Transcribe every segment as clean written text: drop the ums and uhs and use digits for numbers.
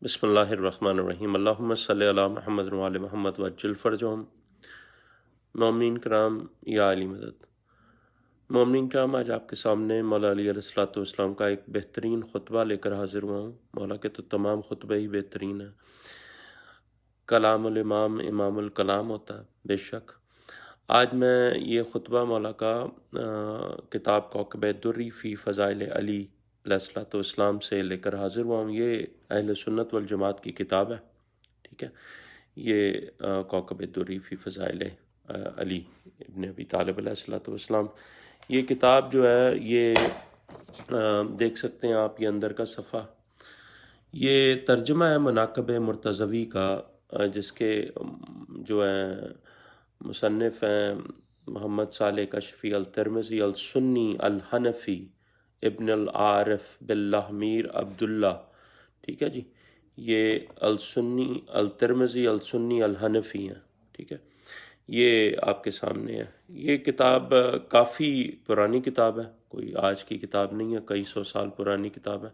بسم اللہ الرحمن الرحیم اللہم صلی علی محمد وعلی محمد وعجل فرجہم۔ مومنین کرام یا علی مدد۔ مومنین کرام، آج آپ کے سامنے مولا علی علیہ الصلوۃ والسلام کا ایک بہترین خطبہ لے کر حاضر ہوا ہوں۔ مولا کے تو تمام خطبے ہی بہترین ہیں۔ کلام الامام امام الکلام ہوتا ہے، بے شک۔ آج میں یہ خطبہ مولا کا کتاب کوکب دری فی فضائل علی علیہ الصلوۃ والسلام سے لے کر حاضر ہوا ہوں۔ یہ اہل سنت والجماعت کی کتاب ہے، ٹھیک ہے۔ یہ کوکب دری فی فضائل علی ابن ابی طالب علیہ الصلوۃ والسلام، یہ کتاب جو ہے یہ دیکھ سکتے ہیں آپ، یہ اندر کا صفحہ، یہ ترجمہ ہے مناقب مرتضوی کا، جس کے جو ہیں مصنف ہیں محمد صالح کشفی الترمذی السنی الحنفی ابن العارف باللہ میر عبداللہ، ٹھیک ہے جی۔ یہ السنی الترمذی السنی الحنفی ہیں، ٹھیک ہے۔ یہ آپ کے سامنے ہے۔ یہ کتاب کافی پرانی کتاب ہے، کوئی آج کی کتاب نہیں ہے، کئی سو سال پرانی کتاب ہے،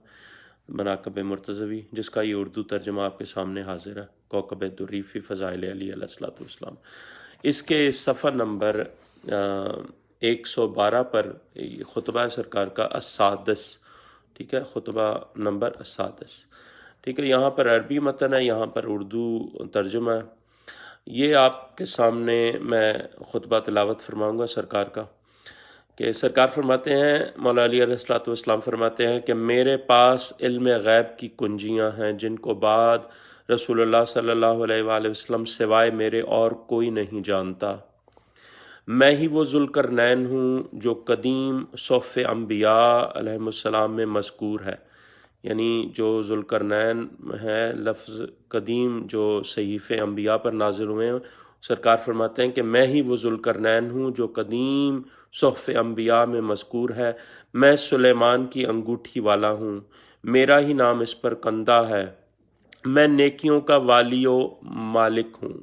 مناقب مرتضوی، جس کا یہ اردو ترجمہ آپ کے سامنے حاضر ہے، کوکب دری فی فضائل علی علیہ الصلوۃ والسلام۔ اس کے صفحہ نمبر 112 پر خطبہ سرکار کا السادس، ٹھیک ہے، خطبہ نمبر السادس، ٹھیک ہے۔ یہاں پر عربی متن ہے، یہاں پر اردو ترجمہ ہے۔ یہ آپ کے سامنے میں خطبہ تلاوت فرماؤں گا سرکار کا، کہ سرکار فرماتے ہیں، مولا علی علیہ الصلوۃ والسلام فرماتے ہیں کہ میرے پاس علم غیب کی کنجیاں ہیں جن کو بعد رسول اللہ صلی اللہ علیہ وآلہ وسلم سوائے میرے اور کوئی نہیں جانتا۔ میں ہی وہ ذوالقرنین ہوں جو قدیم صحف انبیاء علیہم السلام میں مذکور ہے، یعنی جو ذوالقرنین ہے لفظ قدیم جو صحیفے انبیاء پر نازل ہوئے ہیں، سرکار فرماتے ہیں کہ میں ہی وہ ذوالقرنین ہوں جو قدیم صحف انبیاء میں مذکور ہے۔ میں سلیمان کی انگوٹھی والا ہوں، میرا ہی نام اس پر کندہ ہے۔ میں نیکیوں کا والی و مالک ہوں،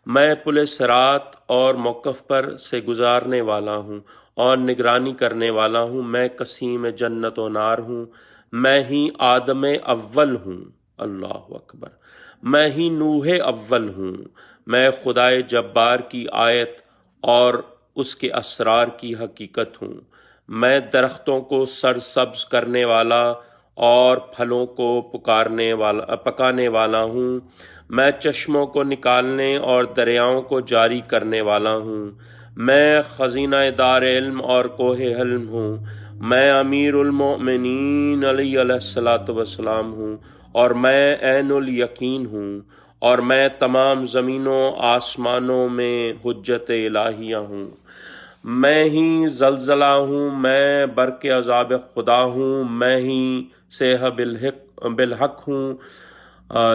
میں پل صراط اور موقف پر سے گزارنے والا ہوں اور نگرانی کرنے والا ہوں۔ میں قسیم جنت و نار ہوں، میں ہی آدم اول ہوں، اللہ اکبر، میں ہی نوح اول ہوں، میں خدائے جبار کی آیت اور اس کے اسرار کی حقیقت ہوں۔ میں درختوں کو سرسبز کرنے والا اور پھلوں کو پکانے والا ہوں۔ میں چشموں کو نکالنے اور دریاؤں کو جاری کرنے والا ہوں۔ میں خزینہ دار علم اور کوہ علم ہوں۔ میں امیر المؤمنین علی علیہ الصلوۃ والسلام ہوں، اور میں عین الیقین ہوں، اور میں تمام زمینوں آسمانوں میں حجت الہیہ ہوں۔ میں ہی زلزلہ ہوں، میں برق عذاب خدا ہوں، میں ہی صیحہ بالحق ہوں۔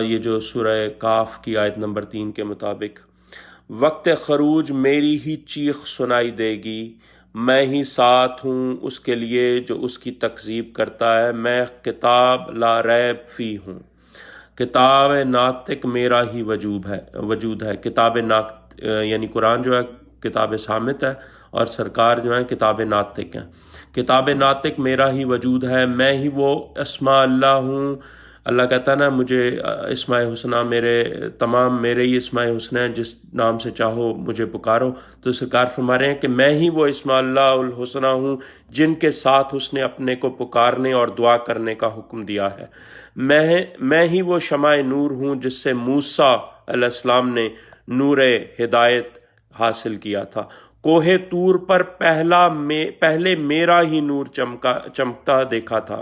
یہ جو سورہ کاف کی آیت نمبر 3 کے مطابق، وقت خروج میری ہی چیخ سنائی دے گی، میں ہی ساتھ ہوں اس کے لیے جو اس کی تکذیب کرتا ہے۔ میں کتاب لا ریب فی ہوں، کتاب ناطق میرا ہی وجود ہے۔ کتاب یعنی قرآن جو ہے کتاب صامت ہے، اور سرکار جو ہیں کتاب ناطق ہیں۔ کتاب ناطق میرا ہی وجود ہے، میں ہی وہ اسماء اللہ ہوں۔ اللہ کہتا ہے نا، مجھے اسماء حسنہ میرے ہی اسماء حسنہ ہیں، جس نام سے چاہو مجھے پکارو۔ تو سرکار فرما رہے ہیں کہ میں ہی وہ اسماء اللہ الحسنہ ہوں جن کے ساتھ اس نے اپنے کو پکارنے اور دعا کرنے کا حکم دیا ہے۔ میں ہی وہ شمع نور ہوں جس سے موسیٰ علیہ السلام نے نور ہدایت حاصل کیا تھا۔ کوہ طور پر پہلے میرا ہی نور چمکتا دیکھا تھا،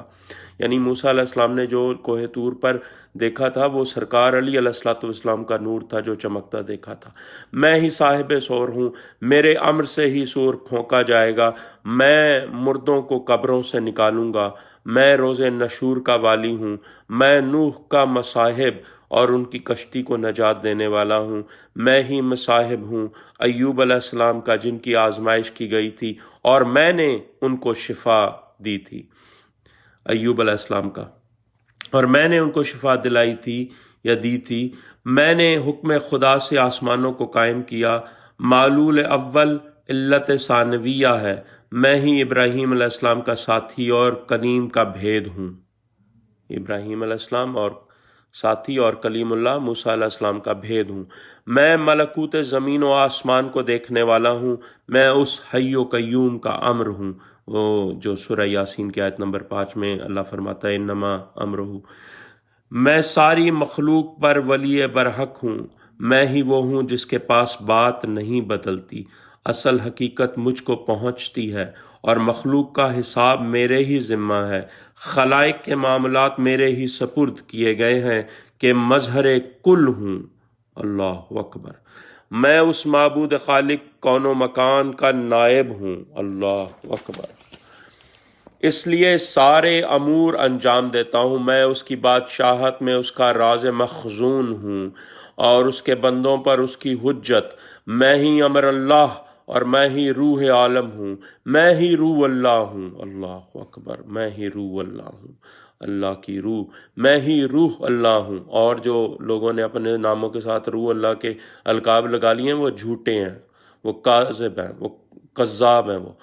یعنی موسیٰ علیہ السلام نے جو کوہ طور پر دیکھا تھا وہ سرکار علی علیہ الصلوۃ والسلام کا نور تھا جو چمکتا دیکھا تھا۔ میں ہی صاحب سور ہوں، میرے امر سے ہی سور پھونکا جائے گا۔ میں مردوں کو قبروں سے نکالوں گا۔ میں روز نشور کا والی ہوں، میں نوح کا مصاحب اور ان کی کشتی کو نجات دینے والا ہوں۔ میں ہی مصاحب ہوں ایوب علیہ السلام کا جن کی آزمائش کی گئی تھی اور میں نے ان کو شفا دی تھی، ایوب علیہ السلام کا، اور میں نے ان کو شفا دلائی تھی یا دی تھی۔ میں نے حکم خدا سے آسمانوں کو قائم کیا۔ معلول اول علت ثانویہ ہے، میں ہی ابراہیم علیہ السلام کا ساتھی اور قدیم کا بھید ہوں۔ ابراہیم علیہ السلام اور ساتھی اور کلیم اللہ موسیٰ علیہ السلام کا بھید ہوں۔ میں ملکوت زمین و آسمان کو دیکھنے والا ہوں، میں اس حی و قیوم کا امر ہوں۔ وہ جو سورہ یاسین کی آیت نمبر 5 میں اللہ فرماتا ہے انما امرہ، میں ساری مخلوق پر ولی برحق ہوں، میں ہی وہ ہوں جس کے پاس بات نہیں بدلتی، اصل حقیقت مجھ کو پہنچتی ہے اور مخلوق کا حساب میرے ہی ذمہ ہے، خلائق کے معاملات میرے ہی سپرد کیے گئے ہیں کہ مظہر کل ہوں۔ اللہ اکبر، میں اس معبود خالق کون و مکان کا نائب ہوں۔ اللہ اکبر، اس لیے سارے امور انجام دیتا ہوں، میں اس کی بادشاہت میں اس کا راز مخزون ہوں اور اس کے بندوں پر اس کی حجت۔ میں ہی امر اللہ اور میں ہی روح عالم ہوں، میں ہی روح اللہ ہوں۔ اللہ اکبر، میں ہی روح اللہ ہوں، اللہ کی روح، میں ہی روح اللہ ہوں۔ اور جو لوگوں نے اپنے ناموں کے ساتھ روح اللہ کے القاب لگا لیے ہیں وہ جھوٹے ہیں، وہ کاذب ہیں، وہ کذاب ہیں۔ وہ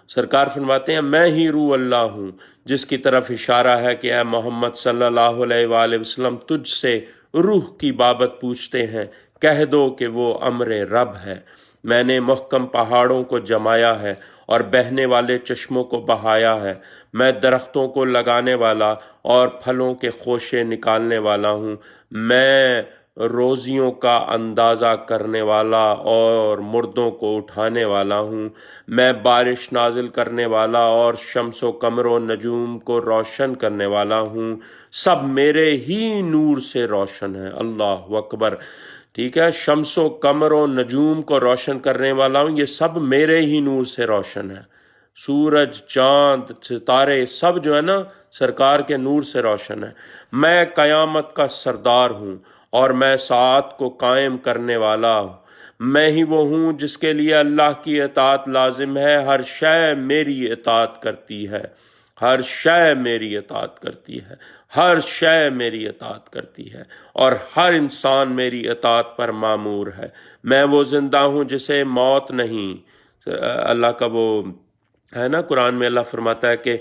سرکار فرماتے ہیں میں ہی روح اللہ ہوں، جس کی طرف اشارہ ہے کہ اے محمد صلی اللہ علیہ وآلہ وسلم تجھ سے روح کی بابت پوچھتے ہیں، کہہ دو کہ وہ امر رب ہے۔ میں نے محکم پہاڑوں کو جمایا ہے اور بہنے والے چشموں کو بہایا ہے، میں درختوں کو لگانے والا اور پھلوں کے خوشے نکالنے والا ہوں، میں روزیوں کا اندازہ کرنے والا اور مردوں کو اٹھانے والا ہوں، میں بارش نازل کرنے والا اور شمس و قمر و نجوم کو روشن کرنے والا ہوں، سب میرے ہی نور سے روشن ہے۔ اللہ اکبر، ٹھیک ہے، شمس و قمر و نجوم کو روشن کرنے والا ہوں، یہ سب میرے ہی نور سے روشن ہے۔ سورج، چاند، ستارے سب جو ہے نا سرکار کے نور سے روشن ہے۔ میں قیامت کا سردار ہوں اور میں ساعت کو قائم کرنے والا ہوں، میں ہی وہ ہوں جس کے لیے اللہ کی اطاعت لازم ہے، ہر شے میری اطاعت کرتی ہے، ہر شے میری اطاعت کرتی ہے، ہر شے میری اطاعت کرتی ہے اور ہر انسان میری اطاعت پر مامور ہے۔ میں وہ زندہ ہوں جسے موت نہیں، اللہ کا وہ ہے نا قرآن میں اللہ فرماتا ہے کہ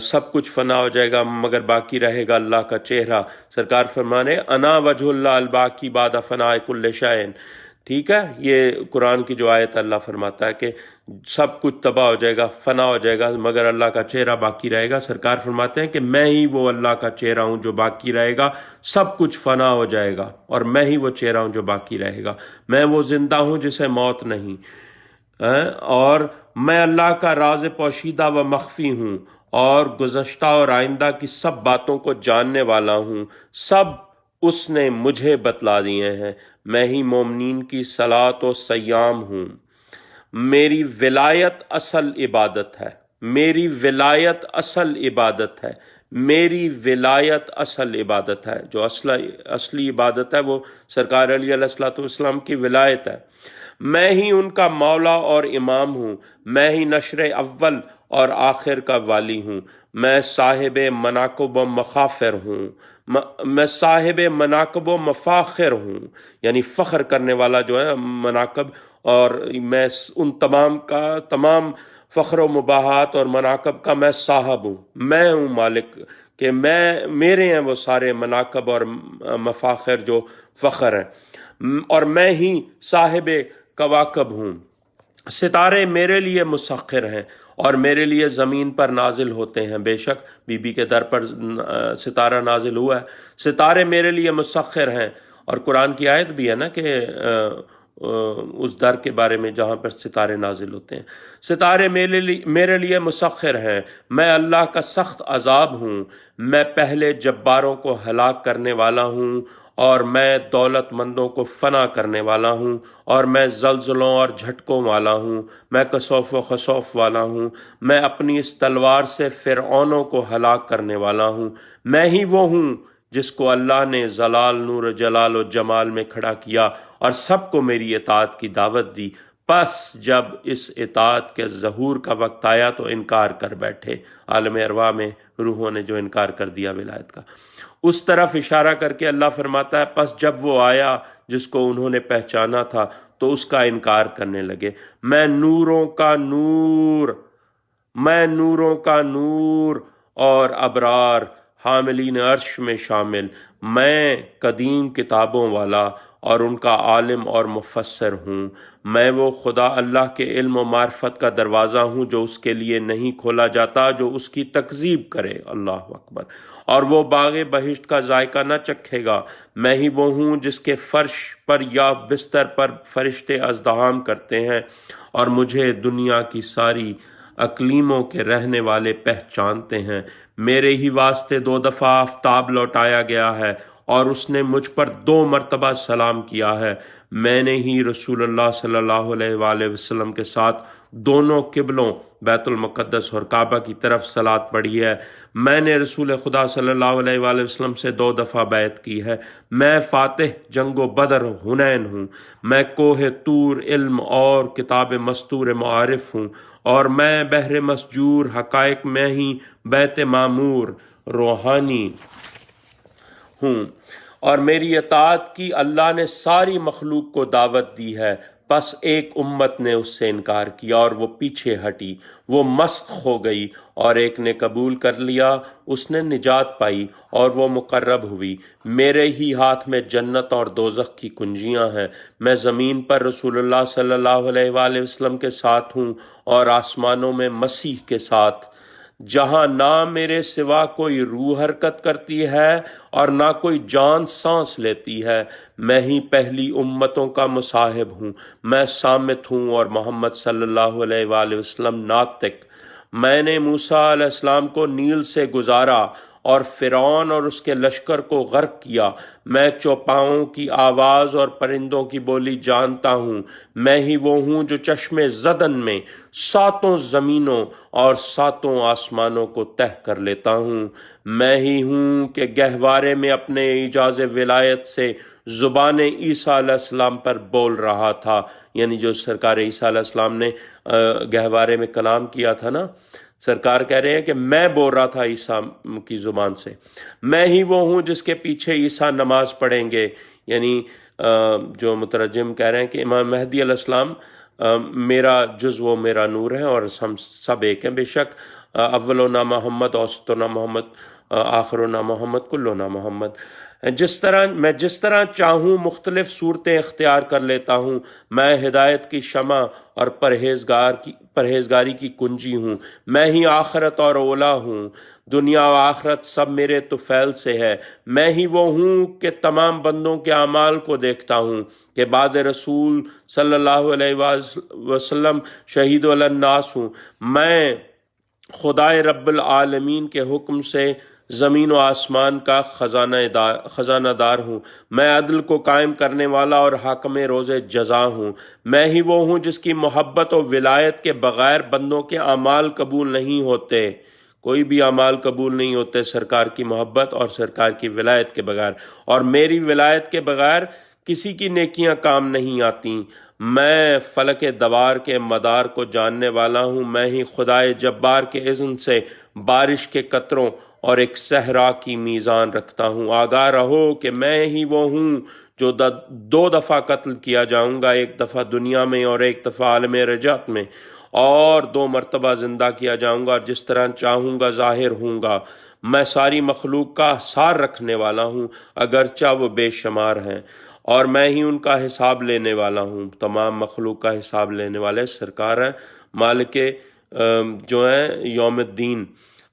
سب کچھ فنا ہو جائے گا مگر باقی رہے گا اللہ کا چہرہ۔ سرکار فرمانے انا وجہ اللہ الباقی بعد فناء کل شیء، ٹھیک ہے، یہ قرآن کی جو آیت اللہ فرماتا ہے کہ سب کچھ تباہ ہو جائے گا، فنا ہو جائے گا مگر اللہ کا چہرہ باقی رہے گا۔ سرکار فرماتے ہیں کہ میں ہی وہ اللہ کا چہرہ ہوں جو باقی رہے گا، سب کچھ فنا ہو جائے گا اور میں ہی وہ چہرہ ہوں جو باقی رہے گا۔ میں وہ زندہ ہوں جسے موت نہیں، اور میں اللہ کا راز پوشیدہ و مخفی ہوں اور گزشتہ اور آئندہ کی سب باتوں کو جاننے والا ہوں، سب اس نے مجھے بتلا دیے ہیں۔ میں ہی مومنین کی صلاۃ و سیام ہوں۔ میری ولایت اصل عبادت ہے، میری ولایت اصل عبادت ہے، میری ولایت اصل عبادت ہے۔ جو اصلی عبادت ہے وہ سرکار علیہ الصلوۃ والسلام کی ولایت ہے۔ میں ہی ان کا مولا اور امام ہوں، میں ہی نشر اول اور آخر کا والی ہوں، میں صاحب مناقب و مفاخر ہوں، میں صاحب مناقب و مفاخر ہوں، یعنی فخر کرنے والا جو ہے مناقب، اور میں ان تمام فخر و مباحات اور مناقب کا میں صاحب ہوں، میں ہوں مالک کہ میرے ہیں وہ سارے مناقب اور مفاخر جو فخر ہیں، اور میں ہی صاحب کواکب ہوں۔ ستارے میرے لیے مسخر ہیں اور میرے لیے زمین پر نازل ہوتے ہیں، بے شک بی بی کے در پر ستارہ نازل ہوا ہے، ستارے میرے لیے مسخر ہیں۔ اور قرآن کی آیت بھی ہے نا کہ اس در کے بارے میں جہاں پر ستارے نازل ہوتے ہیں، ستارے میرے لیے مسخر ہیں، میں اللہ کا سخت عذاب ہوں، میں پہلے جباروں کو ہلاک کرنے والا ہوں اور میں دولت مندوں کو فنا کرنے والا ہوں، اور میں زلزلوں اور جھٹکوں والا ہوں، میں کسوف و خسوف والا ہوں، میں اپنی اس تلوار سے فرعونوں کو ہلاک کرنے والا ہوں، میں ہی وہ ہوں جس کو اللہ نے ذلال، نور، جلال و جمال میں کھڑا کیا اور سب کو میری اطاعت کی دعوت دی، پس جب اس اطاعت کے ظہور کا وقت آیا تو انکار کر بیٹھے۔ عالم ارواح میں روحوں نے جو انکار کر دیا ولایت کا، اس طرف اشارہ کر کے اللہ فرماتا ہے پس جب وہ آیا جس کو انہوں نے پہچانا تھا تو اس کا انکار کرنے لگے۔ میں نوروں کا نور، میں نوروں کا نور اور ابرار حاملین عرش میں شامل، میں قدیم کتابوں والا اور ان کا عالم اور مفسر ہوں۔ میں وہ خدا اللہ کے علم و معرفت کا دروازہ ہوں جو اس کے لیے نہیں کھولا جاتا جو اس کی تکذیب کرے۔ اللہ اکبر۔ اور وہ باغ بہشت کا ذائقہ نہ چکھے گا۔ میں ہی وہ ہوں جس کے فرش پر یا بستر پر فرشتے ازدحام کرتے ہیں، اور مجھے دنیا کی ساری اقلیموں کے رہنے والے پہچانتے ہیں۔ میرے ہی واسطے 2 دفعہ آفتاب لوٹایا گیا ہے، اور اس نے مجھ پر 2 مرتبہ سلام کیا ہے۔ میں نے ہی رسول اللہ صلی اللہ علیہ وآلہ وسلم کے ساتھ دونوں قبلوں بیت المقدس اور کعبہ کی طرف صلاۃ پڑھی ہے۔ میں نے رسول خدا صلی اللہ علیہ وآلہ وسلم سے 2 دفعہ بیعت کی ہے۔ میں فاتح جنگ و بدر حنین ہوں۔ میں کوہ طور علم اور کتاب مستور معارف ہوں، اور میں بحر مسجور حقائق میں ہی بیت معمور روحانی ہوں۔ اور میری اطاعت کی اللہ نے ساری مخلوق کو دعوت دی ہے، پس ایک امت نے اس سے انکار کیا اور وہ پیچھے ہٹی، وہ مسخ ہو گئی، اور ایک نے قبول کر لیا، اس نے نجات پائی اور وہ مقرب ہوئی۔ میرے ہی ہاتھ میں جنت اور دوزخ کی کنجیاں ہیں۔ میں زمین پر رسول اللہ صلی اللہ علیہ وآلہ وسلم کے ساتھ ہوں، اور آسمانوں میں مسیح کے ساتھ، جہاں نہ میرے سوا کوئی روح حرکت کرتی ہے اور نہ کوئی جان سانس لیتی ہے۔ میں ہی پہلی امتوں کا مصاحب ہوں۔ میں صامت ہوں اور محمد صلی اللہ علیہ وآلہ وسلم ناطق۔ میں نے موسیٰ علیہ السلام کو نیل سے گزارا اور فرعون اور اس کے لشکر کو غرق کیا۔ میں چوپاؤں کی آواز اور پرندوں کی بولی جانتا ہوں۔ میں ہی وہ ہوں جو چشم زدن میں 7 زمینوں اور 7 آسمانوں کو تہ کر لیتا ہوں۔ میں ہی ہوں کہ گہوارے میں اپنے اعجاز ولایت سے زبان عیسیٰ علیہ السلام پر بول رہا تھا، یعنی جو سرکار عیسیٰ علیہ السلام نے گہوارے میں کلام کیا تھا نا، سرکار کہہ رہے ہیں کہ میں بول رہا تھا عیسیٰ کی زبان سے۔ میں ہی وہ ہوں جس کے پیچھے عیسیٰ نماز پڑھیں گے، یعنی جو مترجم کہہ رہے ہیں کہ امام مہدی علیہ السلام میرا جز و میرا نور ہے، اور ہم سب ایک ہیں۔ بے شک اولنا محمد، اوسطنا محمد، آخرنا محمد، کلنا محمد۔ جس طرح چاہوں مختلف صورتیں اختیار کر لیتا ہوں۔ میں ہدایت کی شمع اور پرہیزگاری کی کنجی ہوں۔ میں ہی آخرت اور اولا ہوں۔ دنیا و آخرت سب میرے طفیل سے ہے۔ میں ہی وہ ہوں کہ تمام بندوں کے اعمال کو دیکھتا ہوں، کہ بعد رسول صلی اللہ علیہ وسلم شہید علی الناس ہوں۔ میں خدائے رب العالمین کے حکم سے زمین و آسمان کا خزانہ دار ہوں۔ میں عدل کو قائم کرنے والا اور حاکم روز جزا ہوں۔ میں ہی وہ ہوں جس کی محبت و ولایت کے بغیر بندوں کے اعمال قبول نہیں ہوتے۔ کوئی بھی اعمال قبول نہیں ہوتے سرکار کی محبت اور سرکار کی ولایت کے بغیر، اور میری ولایت کے بغیر کسی کی نیکیاں کام نہیں آتی۔ میں فلک دوار کے مدار کو جاننے والا ہوں۔ میں ہی خدائے جبار کے اذن سے بارش کے قطروں اور ایک صحرا کی میزان رکھتا ہوں۔ آگاہ رہو کہ میں ہی وہ ہوں جو 2 دفعہ قتل کیا جاؤں گا، ایک دفعہ دنیا میں اور ایک دفعہ عالم رجعت میں، اور 2 مرتبہ زندہ کیا جاؤں گا، اور جس طرح چاہوں گا ظاہر ہوں گا۔ میں ساری مخلوق کا حساب رکھنے والا ہوں، اگرچہ وہ بے شمار ہیں، اور میں ہی ان کا حساب لینے والا ہوں۔ تمام مخلوق کا حساب لینے والے سرکار ہیں، مالک جو ہیں یوم الدین۔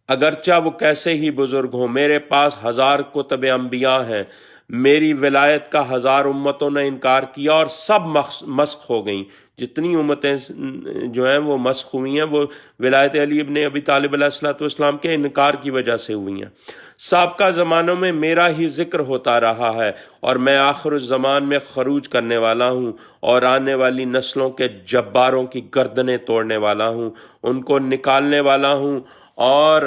اگرچہ وہ کیسے ہی بزرگ ہوں، میرے پاس 1000 کتب انبیاء ہیں۔ میری ولایت کا 1000 امتوں نے انکار کیا اور سب مسخ ہو گئیں۔ جتنی امتیں جو ہیں وہ مسخ ہوئی ہیں، وہ ولایت علی ابن ابی طالب علیہ السلام کے انکار کی وجہ سے ہوئی ہیں۔ سابقہ زمانوں میں میرا ہی ذکر ہوتا رہا ہے، اور میں آخر الزمان میں خروج کرنے والا ہوں، اور آنے والی نسلوں کے جباروں کی گردنیں توڑنے والا ہوں، ان کو نکالنے والا ہوں، اور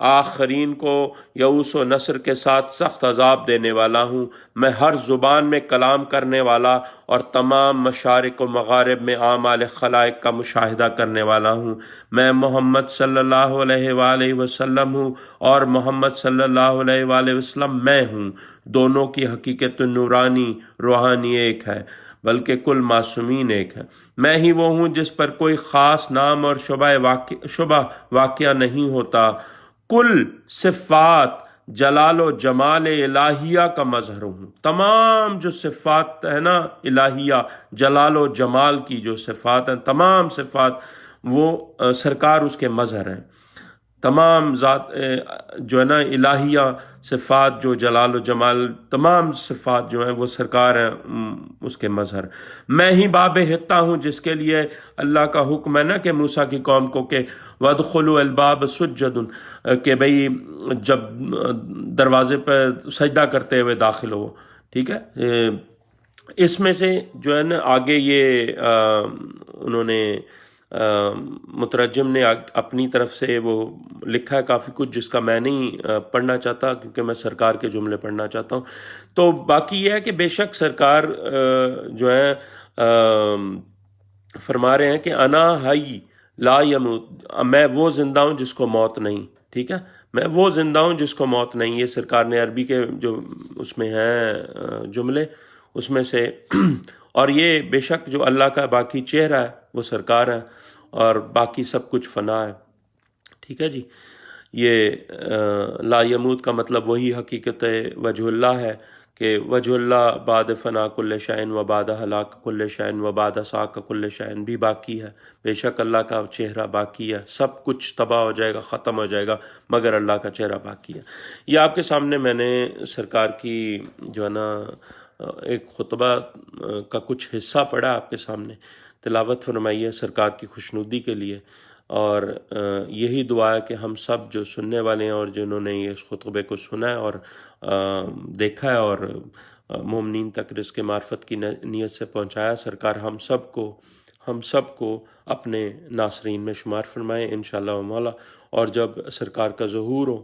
آخرین کو یئوس و نصر کے ساتھ سخت عذاب دینے والا ہوں۔ میں ہر زبان میں کلام کرنے والا اور تمام مشارق و مغارب میں اعمال خلائق کا مشاہدہ کرنے والا ہوں۔ میں محمد صلی اللہ علیہ وآلہ وسلم ہوں، اور محمد صلی اللہ علیہ وآلہ وسلم میں ہوں۔ دونوں کی حقیقت نورانی روحانی ایک ہے، بلکہ کل معصومین ایک ہے۔ میں ہی وہ ہوں جس پر کوئی خاص نام اور شبہ واقعہ نہیں ہوتا۔ کل صفات جلال و جمال الہیہ کا مظہر ہوں. تمام جو صفات ہے نا الہیہ، جلال و جمال کی جو صفات ہیں، تمام صفات وہ سرکار اس کے مظہر ہیں. تمام ذات جو ہے نا الہیہ صفات، جو جلال و جمال، تمام صفات جو ہیں وہ سرکار ہیں اس کے مظہر. میں ہی باب حطہ ہوں جس کے لیے اللہ کا حکم ہے نا کہ موسیٰ کی قوم کو کہ وَادْخُلُوا الْبَابَ سُجَّدٌ، کہ بھئی جب دروازے پہ سجدہ کرتے ہوئے داخل ہو. ٹھیک ہے، اس میں سے جو ہے نا آگے یہ انہوں نے مترجم نے اپنی طرف سے وہ لکھا ہے کافی کچھ، جس کا میں نہیں پڑھنا چاہتا کیونکہ میں سرکار کے جملے پڑھنا چاہتا ہوں. تو باقی یہ ہے کہ بے شک سرکار جو ہے فرما رہے ہیں کہ انا حی لا یموت، میں وہ زندہ ہوں جس کو موت نہیں. ٹھیک ہے، میں وہ زندہ ہوں جس کو موت نہیں. یہ سرکار نے عربی کے جو اس میں ہیں جملے اس میں سے اور یہ بے شک جو اللہ کا باقی چہرہ ہے وہ سرکار ہے، اور باقی سب کچھ فنا ہے. ٹھیک ہے جی، یہ لا یموت کا مطلب وہی حقیقت وجہ اللہ ہے کہ وجہ اللہ بعد فنا کل شعین و بعد ہلاک کل شعین و بعد ساک کل شعین بھی باقی ہے. بے شک اللہ کا چہرہ باقی ہے، سب کچھ تباہ ہو جائے گا، ختم ہو جائے گا، مگر اللہ کا چہرہ باقی ہے. یہ آپ کے سامنے میں نے سرکار کی جو ہے نا ایک خطبہ کا کچھ حصہ پڑھا آپ کے سامنے، تلاوت فرمائی ہے سرکار کی خوشنودی کے لیے. اور یہی دعا ہے کہ ہم سب جو سننے والے ہیں اور جنہوں نے اس خطبے کو سنا ہے اور دیکھا ہے اور مومنین تک رزق معرفت کی نیت سے پہنچایا، سرکار ہم سب کو اپنے ناصرین میں شمار فرمائے انشاءاللہ و مولا. اور جب سرکار کا ظہور ہو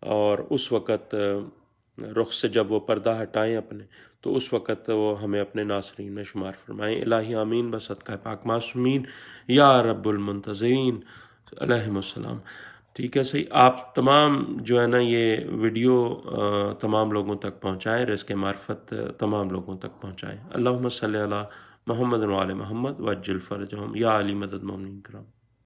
اور اس وقت رخ سے جب وہ پردہ ہٹائیں اپنے، تو اس وقت وہ ہمیں اپنے ناصرین میں شمار فرمائیں. الہی آمین بصدقہ پاک معصومین یا رب المنتظرین علیہم السلام. ٹھیک ہے، صحیح. آپ تمام جو ہے نا یہ ویڈیو تمام لوگوں تک پہنچائیں، رزق معرفت تمام لوگوں تک پہنچائیں. اللہم صلی علی محمد و آل محمد وعجل فرجہم یا علی مدد مومنین کرام.